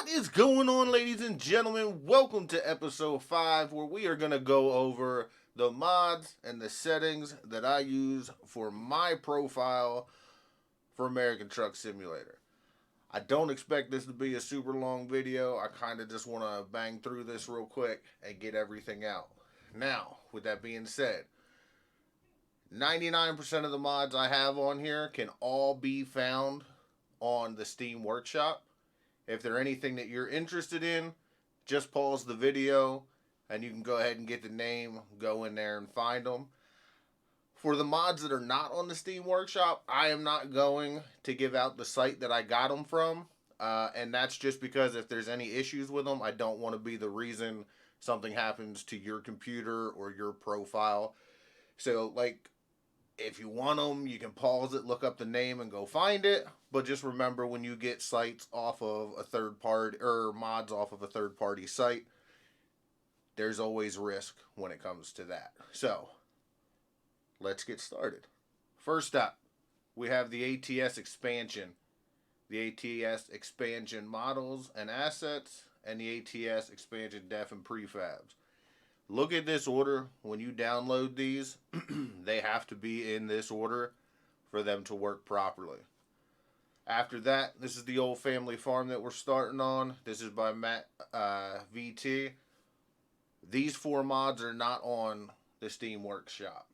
What is going on, ladies and gentlemen? Welcome to episode 5, where we are going to go over the mods and the settings that I use for my profile for American Truck Simulator. I don't expect this to be a super long video. I kind of just want to bang through this real quick and get everything out. Now, with that being said, 99% of the mods I have on here can all be found on the Steam Workshop. If there's anything that you're interested in, just pause the video and you can go ahead and get the name, go in there and find them. For the mods that are not on the Steam Workshop, I am not going to give out the site that I got them from. And that's just because if there's any issues with them, I don't want to be the reason something happens to your computer or your profile. So, like, if you want them, you can pause it, look up the name, and go find it. But just remember, when you get sites off of a third party, or mods off of a third party site, there's always risk when it comes to that. So, let's get started. First up, we have the ATS expansion. The ATS expansion models and assets, and the ATS expansion def and prefabs. Look at this order. When you download these, they have to be in this order for them to work properly. After that, this is the old family farm that we're starting on. This is by Matt VT. These 4 mods are not on the Steam Workshop.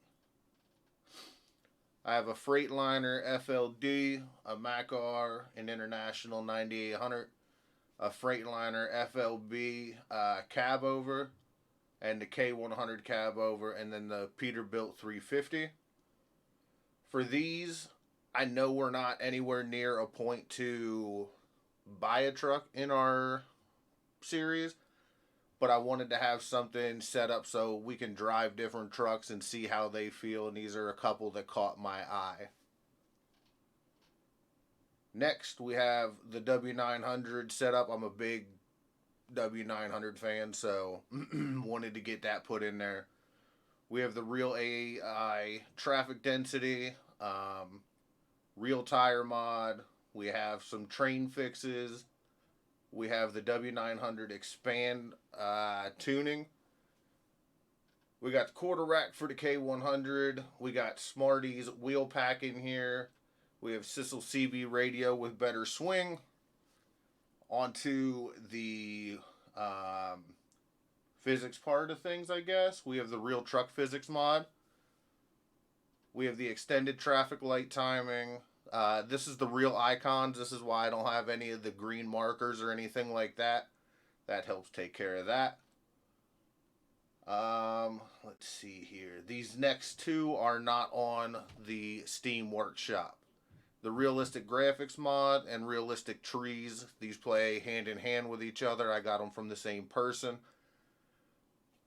I have a Freightliner FLD, a Macar, an International 9800, a Freightliner FLB cab over, and the K100 cab over, and then the Peterbilt 350. For these, I know we're not anywhere near a point to buy a truck in our series, but I wanted to have something set up so we can drive different trucks and see how they feel, and these are a couple that caught my eye. Next, we have the W900 setup. I'm a big W900 fan, so wanted to get that put in there. We have the real AI traffic density, real tire mod. We have some train fixes. We have the W900 expand tuning. We got the quarter rack for the K100. We got Smarties wheel pack in here. We have Sissel CB radio with better swing. Onto the physics part of things, I guess. We have the real truck physics mod. We have the extended traffic light timing. This is the real icons. This is why I don't have any of the green markers or anything like that. That helps take care of that. Let's see here. These next 2 are not on the Steam Workshop. The realistic graphics mod and realistic trees. These play hand in hand with each other. I got them from the same person.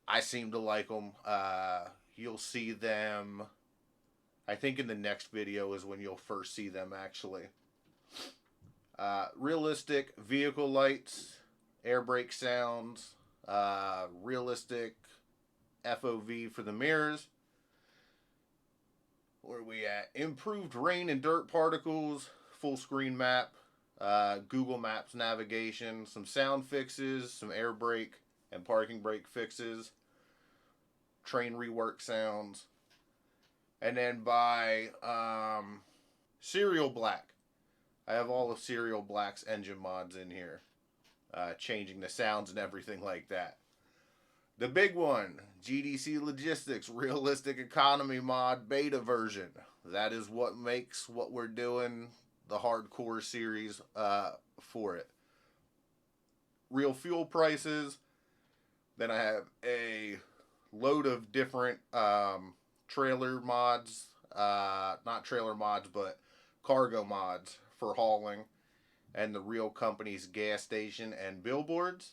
I seem to like them. You'll see them, I think in the next video is when you'll first see them actually. Realistic vehicle lights, air brake sounds, realistic FOV for the mirrors. Where are we at? Improved rain and dirt particles, full screen map, Google Maps navigation, some sound fixes, some air brake and parking brake fixes, train rework sounds. And then by Serial Black, I have all of Serial Black's engine mods in here, changing the sounds and everything like that. The big one, GDC Logistics Realistic Economy Mod Beta version. That is what makes what we're doing the hardcore series for it. Real fuel prices. Then I have a load of different trailer mods. Not trailer mods, but cargo mods for hauling. And the real company's gas station and billboards.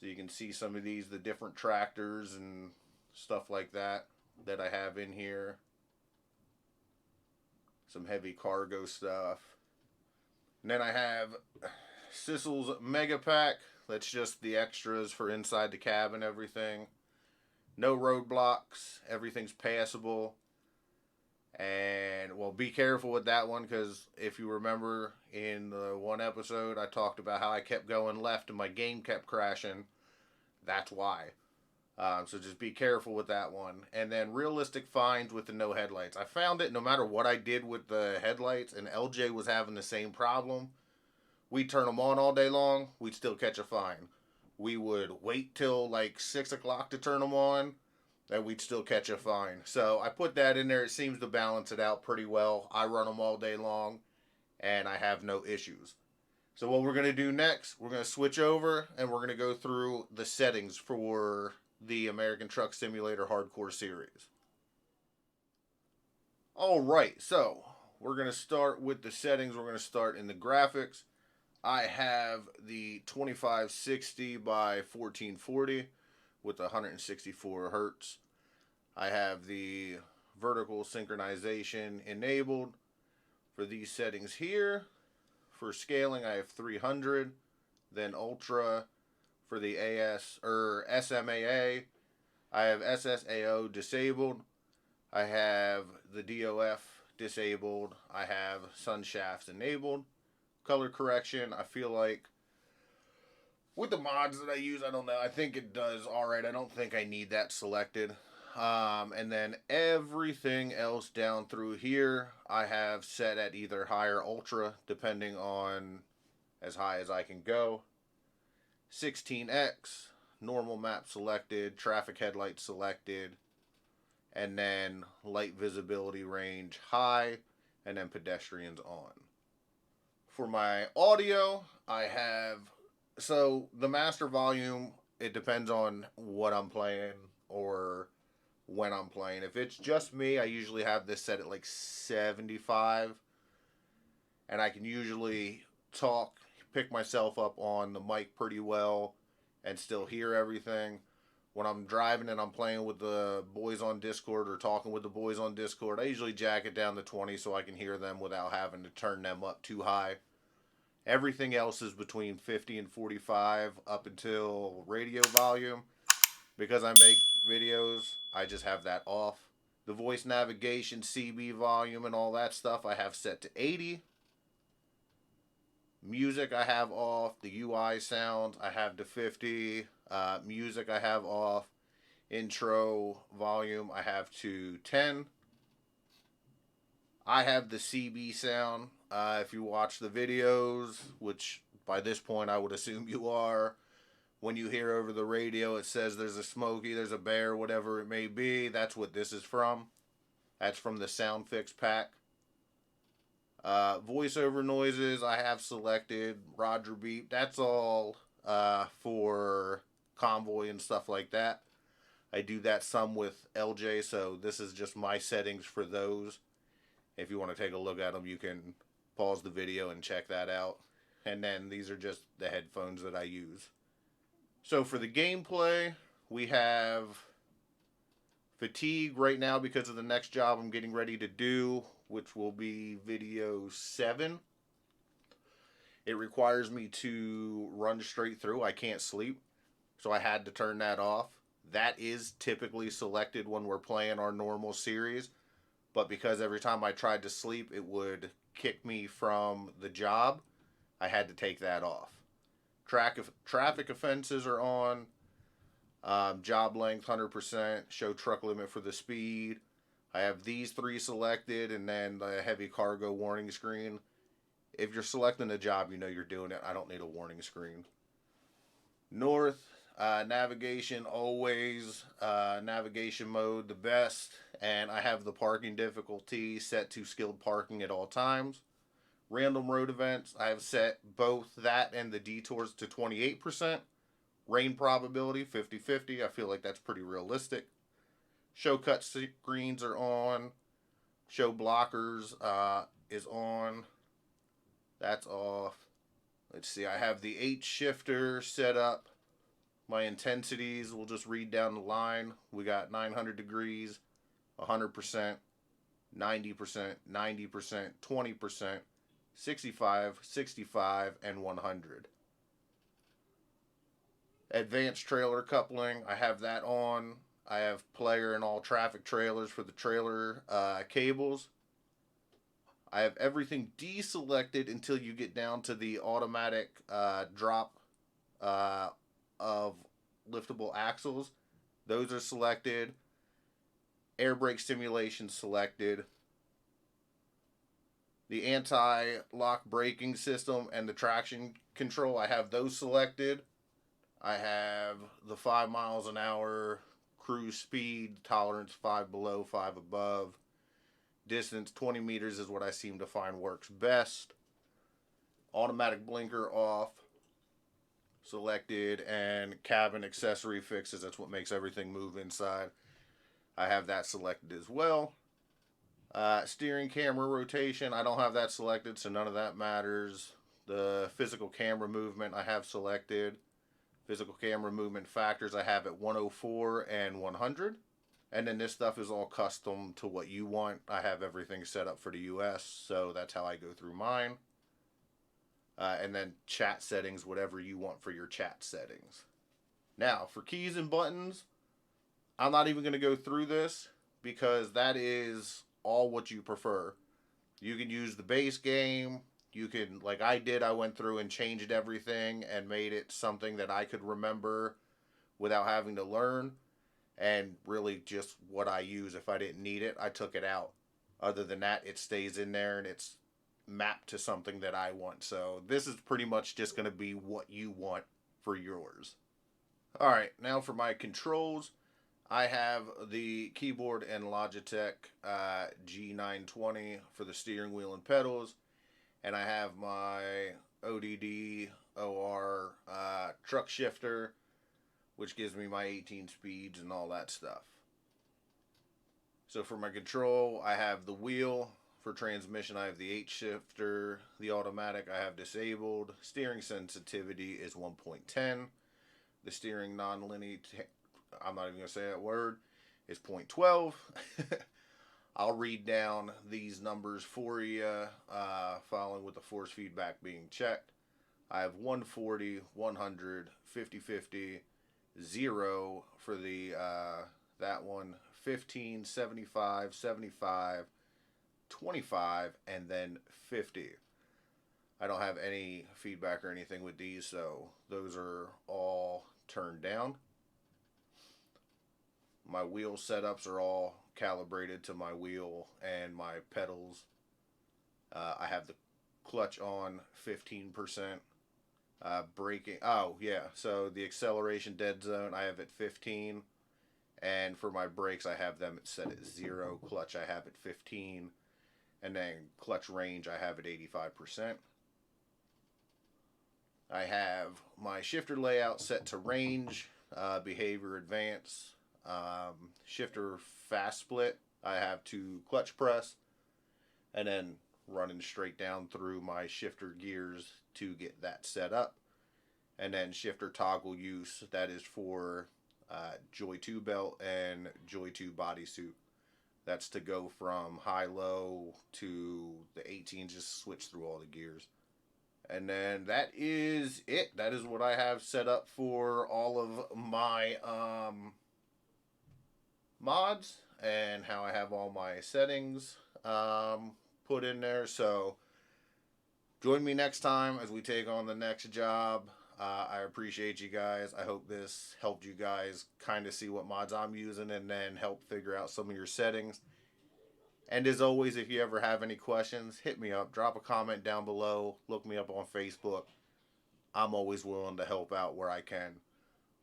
So you can see some of these, the different tractors and stuff like that I have in here. Some heavy cargo stuff. And then I have Sissel's Mega Pack. That's just the extras for inside the cab and everything. No roadblocks. Everything's passable. And, well, be careful with that one, because if you remember in the one episode, I talked about how I kept going left and my game kept crashing. That's why. So just be careful with that one. And then realistic finds with the no headlights. I found it no matter what I did with the headlights, and LJ was having the same problem. We'd turn them on all day long, we'd still catch a fine. We would wait till like 6 o'clock to turn them on, and we'd still catch a fine. So I put that in there. It seems to balance it out pretty well. I run them all day long, and I have no issues. So what we're going to do next, we're going to switch over, and we're going to go through the settings for the American Truck Simulator Hardcore Series. Alright, so we're going to start with the settings. We're going to start in the graphics. I have the 2560 by 1440 with 164 hertz. I have the vertical synchronization enabled for these settings here. For scaling, I have 300, then Ultra for the SMAA. I have SSAO disabled. I have the DOF disabled. I have sun shafts enabled. Color correction, I feel like with the mods that I use, I don't know. I think it does alright. I don't think I need that selected. And then everything else down through here, I have set at either high or ultra, depending on as high as I can go. 16x, normal map selected, traffic headlights selected, and then light visibility range high, and then pedestrians on. For my audio, I have, so the master volume, it depends on what I'm playing or when I'm playing. If it's just me, I usually have this set at like 75, and I can usually talk, pick myself up on the mic pretty well, and still hear everything. When I'm driving and I'm playing with the boys on Discord or talking with the boys on Discord, I usually jack it down to 20 so I can hear them without having to turn them up too high. Everything else is between 50 and 45 up until radio volume. Because I make videos, I just have that off. The voice navigation, CB volume, and all that stuff I have set to 80. Music I have off. The UI sounds I have to 50. Music I have off. Intro volume I have to 10. I have the CB sound. If you watch the videos, which by this point I would assume you are, when you hear over the radio it says there's a Smokey, there's a bear, whatever it may be, that's what this is from. That's from the Sound Fix pack. Voiceover noises I have selected. Roger Beep, that's all for convoy and stuff like that. I do that some with LJ, so this is just my settings for those. If you want to take a look at them, you can pause the video and check that out. And then these are just the headphones that I use. So for the gameplay, we have fatigue right now because of the next job I'm getting ready to do, which will be video 7. It requires me to run straight through. I can't sleep, so I had to turn that off. That is typically selected when we're playing our normal series, but because every time I tried to sleep, it would kick me from the job, I had to take that off. Traffic offenses are on. Job length 100%. Show truck limit for the speed. I have these 3 selected, and then the heavy cargo warning screen. If you're selecting a job, you know you're doing it. I don't need a warning screen. North, navigation always, navigation mode the best, and I have the parking difficulty set to skilled parking at all times. Random road events, I have set both that and the detours to 28%. Rain probability 50-50. I feel like that's pretty realistic. Show cut screens are on. Show blockers is on. That's off. Let's see, I have the H shifter set up. My intensities, we'll just read down the line. We got 900 degrees, 100%, 90%, 90%, 20%, 65, 65, and 100. Advanced trailer coupling, I have that on. I have player and all traffic trailers for the trailer cables. I have everything deselected until you get down to the automatic drop of liftable axles. Those are selected. Air brake stimulation selected. The anti-lock braking system and the traction control, I have those selected. I have the 5 miles an hour cruise speed, tolerance 5 below, 5 above. Distance 20 meters is what I seem to find works best. Automatic blinker off selected, and cabin accessory fixes. That's what makes everything move inside. I have that selected as well. Steering camera rotation, I don't have that selected, so none of that matters. The physical camera movement I have selected. Physical camera movement factors I have at 104 and 100. And then this stuff is all custom to what you want. I have everything set up for the US, so that's how I go through mine. And then chat settings, whatever you want for your chat settings. Now, for keys and buttons, I'm not even going to go through this because that is all what you prefer. You can use the base game. You can, like I did, I went through and changed everything and made it something that I could remember without having to learn. And really just what I use. If I didn't need it, I took it out. Other than that, it stays in there and it's mapped to something that I want. So this is pretty much just going to be what you want for yours. Alright, now for my controls. I have the keyboard and Logitech G920 for the steering wheel and pedals. And I have my ODD OR truck shifter, which gives me my 18 speeds and all that stuff. So for my control, I have the wheel. For transmission, I have the H shifter. The automatic I have disabled. Steering sensitivity is 1.10. The steering non-linear, I'm not even going to say that word, is 0.12. I'll read down these numbers for you, following with the force feedback being checked. I have 140, 100, 50-50, 0 for the that one, 15, 75, 75, 25, and then 50. I don't have any feedback or anything with these, so those are all turned down. My wheel setups are all calibrated to my wheel and my pedals. I have the clutch on 15%. Braking, oh yeah, so the acceleration dead zone I have at 15, and for my brakes I have them set at 0. Clutch I have at 15, and then clutch range I have at 85%. I have my shifter layout set to range, behavior advance, shifter fast split I have to clutch press, and then running straight down through my shifter gears to get that set up. And then shifter toggle use, that is for Joy 2 belt and Joy 2 bodysuit. That's to go from high-low to the 18, just switch through all the gears. And then that is it. That is what I have set up for all of my mods and how I have all my settings put in there. So join me next time as we take on the next job. I appreciate you guys. I hope this helped you guys kind of see what mods I'm using and then help figure out some of your settings. And as always, if you ever have any questions, hit me up. Drop a comment down below. Look me up on Facebook. I'm always willing to help out where I can.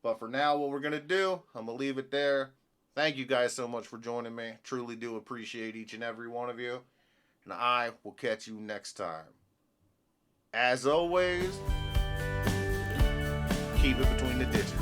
But for now, what we're going to do, I'm going to leave it there. Thank you guys so much for joining me. Truly do appreciate each and every one of you. And I will catch you next time. As always, keep it between the ditches.